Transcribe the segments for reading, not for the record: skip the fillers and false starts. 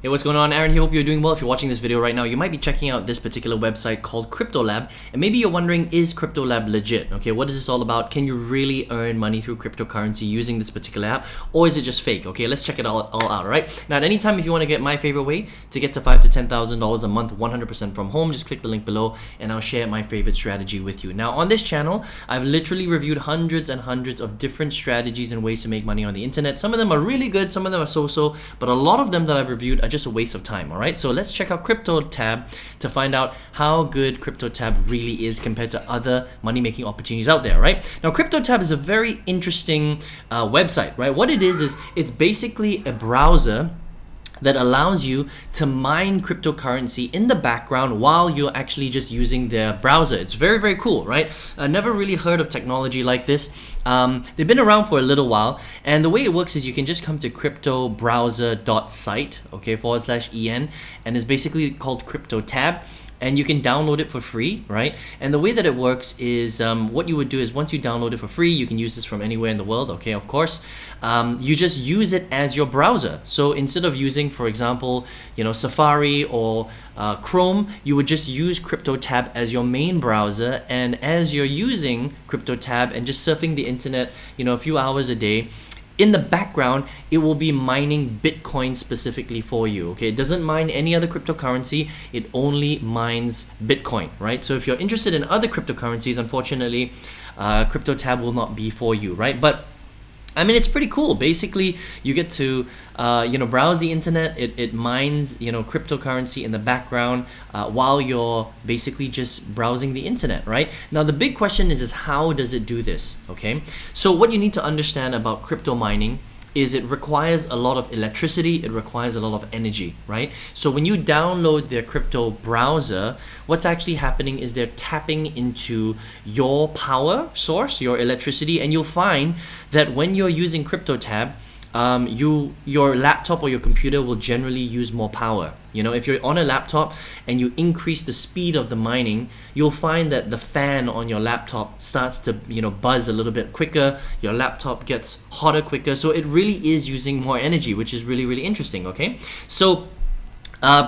Hey, what's going on? Aaron here. Hope you're doing well. If you're watching this video right now, you might be checking out this particular website called CryptoTab, and maybe you're wondering, is CryptoTab legit? Okay, what is this all about? Can you really earn money through cryptocurrency using this particular app, or is it just fake? Okay, let's check it all out, all right? Now, at any time, if you want to get my favorite way to get to $5,000 to $10,000 a month, 100% from home, just click the link below, and I'll share my favorite strategy with you. Now, on this channel, I've literally reviewed hundreds and hundreds of different strategies and ways to make money on the internet. Some of them are really good, some of them are so-so, but a lot of them that I've reviewed are just a waste of time. All right, so let's check out CryptoTab to find out how good CryptoTab really is compared to other money-making opportunities out there. Right now, CryptoTab is a very interesting website. Right, what it is it's basically a browser that allows you to mine cryptocurrency in the background while you're actually just using their browser. It's very, very cool, right? I never really heard of technology like this. They've been around for a little while, and the way it works is you can just come to cryptobrowser.site, okay, /en, and it's basically called CryptoTab. And you can download it for free, right? And the way that it works is what you would do is once you download it for free, you can use this from anywhere in the world, okay, of course. You just use it as your browser. So instead of using, for example, Safari or Chrome, you would just use CryptoTab as your main browser. And as you're using CryptoTab and just surfing the internet, a few hours a day, in the background, it will be mining Bitcoin specifically for you, okay? It doesn't mine any other cryptocurrency, it only mines Bitcoin, right? So if you're interested in other cryptocurrencies, unfortunately, CryptoTab will not be for you, right? But I mean, it's pretty cool. Basically, you get to, browse the internet. It mines, cryptocurrency in the background while you're basically just browsing the internet, right? Now, the big question is how does it do this, okay? So what you need to understand about crypto mining is it requires a lot of electricity, it requires a lot of energy, right? So when you download their crypto browser, what's actually happening is they're tapping into your power source, your electricity, and you'll find that when you're using CryptoTab, your laptop or your computer will generally use more power. If you're on a laptop and you increase the speed of the mining, you'll find that the fan on your laptop starts to buzz a little bit quicker. Your laptop gets hotter quicker. So it really is using more energy, which is really, really interesting. Okay, so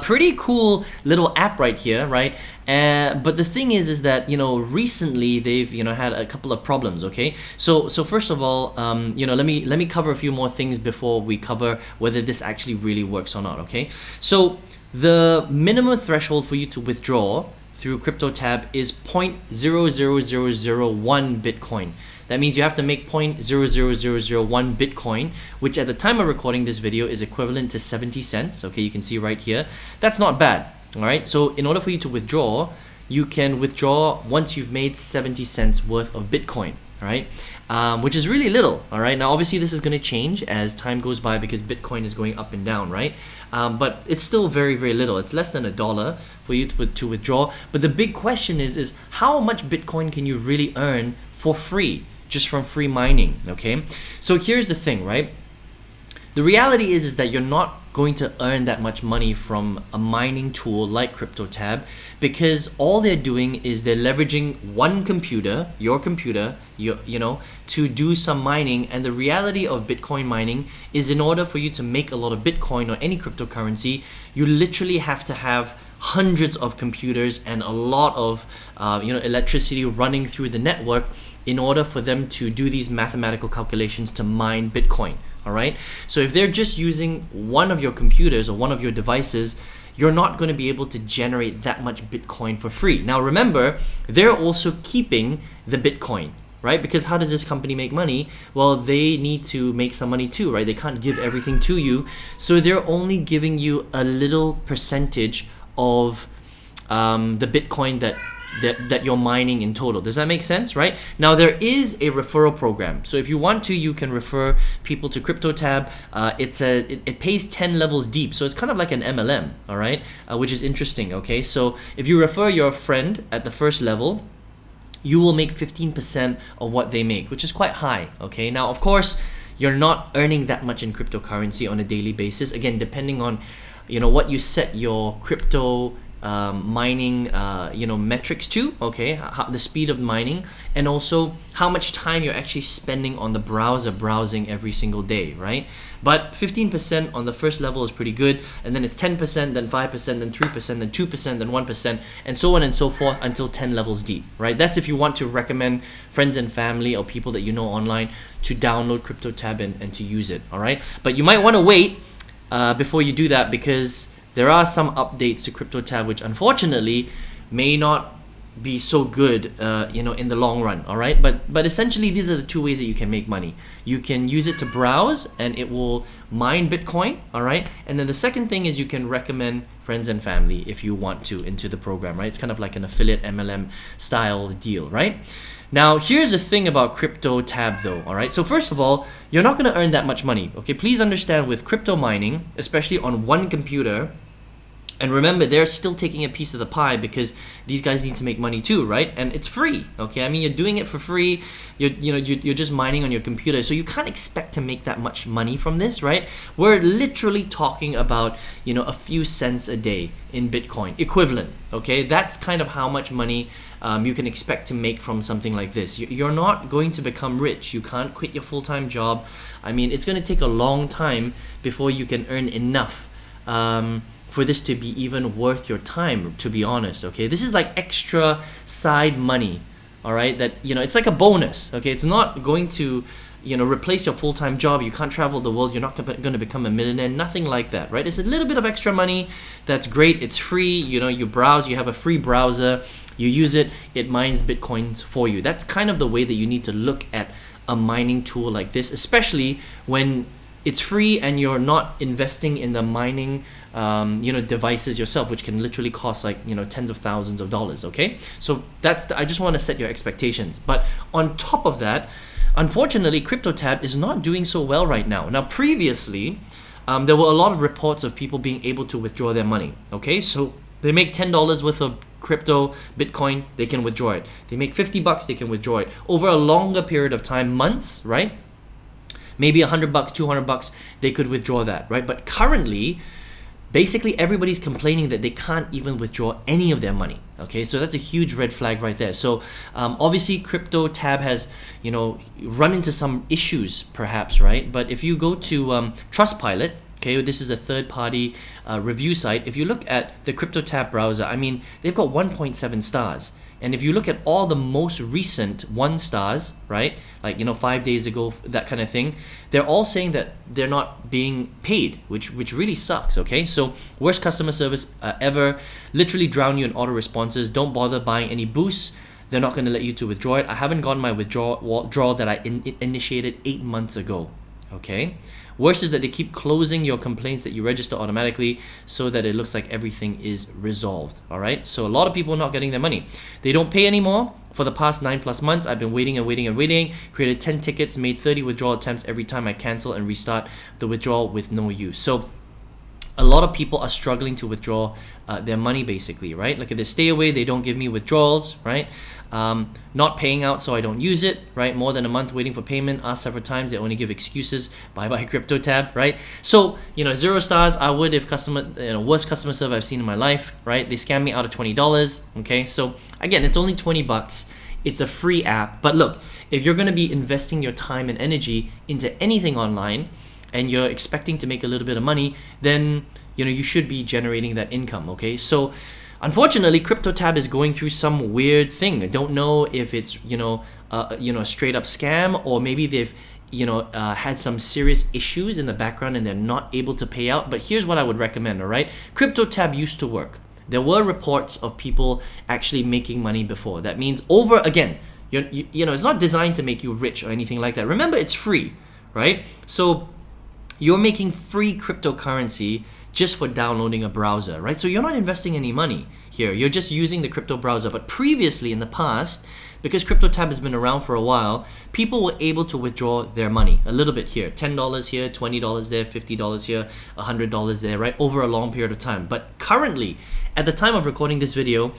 pretty cool little app right here, right? But the thing is that recently they've had a couple of problems. Okay, so first of all, let me cover a few more things before we cover whether this actually really works or not. Okay, so the minimum threshold for you to withdraw through CryptoTab is 0.00001 Bitcoin. That means you have to make 0.00001 Bitcoin, which at the time of recording this video is equivalent to 70 cents. Okay, you can see right here. That's not bad. All right, so in order for you to withdraw, you can withdraw once you've made 70 cents worth of Bitcoin. All right, which is really little. All right, now obviously this is going to change as time goes by because Bitcoin is going up and down, right? But it's still very, very little. It's less than $1 for you to withdraw. But the big question is how much Bitcoin can you really earn for free, just from free mining? Okay, so here's the thing, right? The reality is that you're not going to earn that much money from a mining tool like CryptoTab, because all they're doing is they're leveraging one computer, your computer, to do some mining. And the reality of Bitcoin mining is in order for you to make a lot of Bitcoin or any cryptocurrency, you literally have to have hundreds of computers and a lot of electricity running through the network in order for them to do these mathematical calculations to mine Bitcoin. All right, so if they're just using one of your computers or one of your devices, you're not going to be able to generate that much Bitcoin for free. Now remember, they're also keeping the Bitcoin, right? Because how does this company make money? Well, they need to make some money too, right? They can't give everything to you, so they're only giving you a little percentage of the Bitcoin that you're mining in total. Does that make sense, right? Now there is a referral program, so if you want to, you can refer people to CryptoTab. It pays 10 levels deep, so it's kind of like an MLM, all right, which is interesting. Okay, so if you refer your friend at the first level, you will make 15% of what they make, which is quite high. Okay, now of course you're not earning that much in cryptocurrency on a daily basis, again depending on what you set your crypto mining metrics too, okay, the speed of mining, and also how much time you're actually spending on the browser browsing every single day, right? But 15% on the first level is pretty good, and then it's 10%, then 5%, then 3%, then 2%, then 1%, and so on and so forth until 10 levels deep, right? That's if you want to recommend friends and family or people that you know online to download CryptoTab and to use it, all right? But you might want to wait before you do that, because there are some updates to CryptoTab which unfortunately may not be so good in the long run, all right? But essentially these are the two ways that you can make money. You can use it to browse and it will mine Bitcoin, all right? And then the second thing is you can recommend friends and family if you want to into the program, right? It's kind of like an affiliate MLM style deal, right? Now, here's the thing about CryptoTab though, all right? So first of all, you're not gonna earn that much money, okay? Please understand, with crypto mining, especially on one computer, and remember, they're still taking a piece of the pie because these guys need to make money too, right? And it's free, okay? I mean, you're doing it for free. You're just mining on your computer, so you can't expect to make that much money from this, right? We're literally talking about a few cents a day in Bitcoin equivalent, okay? That's kind of how much money you can expect to make from something like this. You're not going to become rich. You can't quit your full-time job. I mean, it's going to take a long time before you can earn enough for this to be even worth your time, to be honest, okay? This is like extra side money, all right? That, it's like a bonus, okay? It's not going to, replace your full-time job. You can't travel the world. You're not going to become a millionaire, nothing like that, right? It's a little bit of extra money. That's great. It's free. You browse, you have a free browser, you use it, it mines Bitcoins for you. That's kind of the way that you need to look at a mining tool like this, especially when it's free and you're not investing in the mining devices yourself, which can literally cost like tens of thousands of dollars, okay? So I just want to set your expectations. But on top of that, unfortunately, CryptoTab is not doing so well right now. Now, previously, there were a lot of reports of people being able to withdraw their money, okay? So they make $10 worth of crypto, Bitcoin, they can withdraw it. They make $50, they can withdraw it. Over a longer period of time, months, right? Maybe $100, $200, they could withdraw that, right? But currently, basically everybody's complaining that they can't even withdraw any of their money, okay? So that's a huge red flag right there. So obviously CryptoTab has run into some issues perhaps, right? But if you go to Trustpilot, okay, this is a third-party review site. If you look at the CryptoTab browser, I mean, they've got 1.7 stars. And if you look at all the most recent 1 stars, right, like 5 days ago, that kind of thing, they're all saying that they're not being paid, which really sucks, okay? So worst customer service ever, literally drown you in auto responses, don't bother buying any boosts, they're not going to let you to withdraw it. I haven't gotten my withdrawal that I initiated 8 months ago, okay? Worse is that they keep closing your complaints that you register automatically so that it looks like everything is resolved, all right? So a lot of people are not getting their money. They don't pay anymore. For the past 9+ months, I've been waiting and waiting and waiting, created 10 tickets, made 30 withdrawal attempts every time I cancel and restart the withdrawal with no use. So a lot of people are struggling to withdraw their money basically, right? Like if they stay away, they don't give me withdrawals, right? Not paying out, so I don't use it, right? More than a month waiting for payment, asked several times, they only give excuses, bye-bye CryptoTab, right? So, 0 stars, I would if worst customer service I've seen in my life, right? They scammed me out of $20, okay? So again, it's only $20. It's a free app, but look, if you're gonna be investing your time and energy into anything online, and you're expecting to make a little bit of money, then you should be generating that income, okay? So unfortunately, CryptoTab is going through some weird thing. I don't know if it's a straight up scam, or maybe they've had some serious issues in the background and they're not able to pay out. But here's what I would recommend, all right? CryptoTab used to work. There were reports of people actually making money before. That means it's not designed to make you rich or anything like that. Remember, it's free, right? So you're making free cryptocurrency just for downloading a browser, right? So you're not investing any money here. You're just using the crypto browser. But previously in the past, because CryptoTab has been around for a while, people were able to withdraw their money a little bit here, $10 here, $20 there, $50 here, $100 there, right? Over a long period of time. But currently, at the time of recording this video,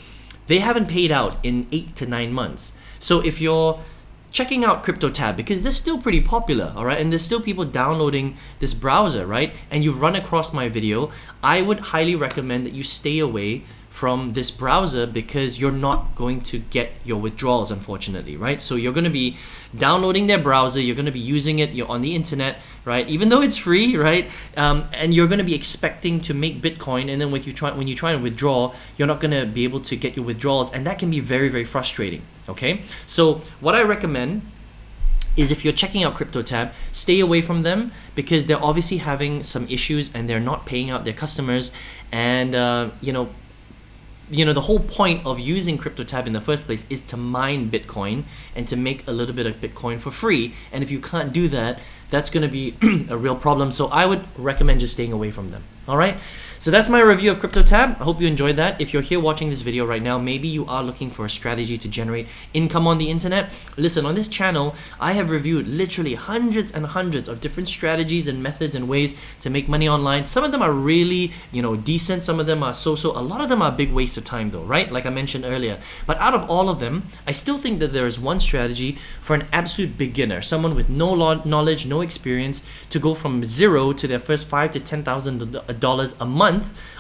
they haven't paid out in 8 to 9 months. So if you're checking out CryptoTab, because they're still pretty popular, all right, and there's still people downloading this browser, right, and you've run across my video, I would highly recommend that you stay away from this browser because you're not going to get your withdrawals, unfortunately, right? So you're going to be downloading their browser, you're going to be using it, you're on the internet, right? Even though it's free, right? And you're going to be expecting to make Bitcoin, and then when you try and withdraw, you're not going to be able to get your withdrawals, and that can be very, very frustrating. Okay, so what I recommend is if you're checking out CryptoTab, stay away from them because they're obviously having some issues and they're not paying out their customers. And you know, the whole point of using CryptoTab in the first place is to mine Bitcoin and to make a little bit of Bitcoin for free. And if you can't do that, that's going to be a real problem. So I would recommend just staying away from them. All right. So that's my review of CryptoTab. I hope you enjoyed that. If you're here watching this video right now, maybe you are looking for a strategy to generate income on the internet. Listen, on this channel, I have reviewed literally hundreds and hundreds of different strategies and methods and ways to make money online. Some of them are really, decent. Some of them are so-so. A lot of them are a big waste of time though, right? Like I mentioned earlier. But out of all of them, I still think that there is one strategy for an absolute beginner, someone with no knowledge, no experience, to go from zero to their first $5,000 to $10,000 a month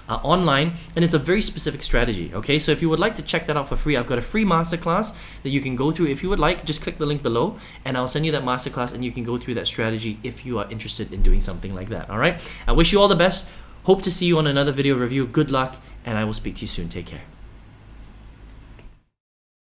online, and it's a very specific strategy. Okay, so if you would like to check that out for free, I've got a free masterclass that you can go through. If you would like, just click the link below and I'll send you that masterclass and you can go through that strategy if you are interested in doing something like that. All right, I wish you all the best. Hope to see you on another video review. Good luck, and I will speak to you soon. Take care.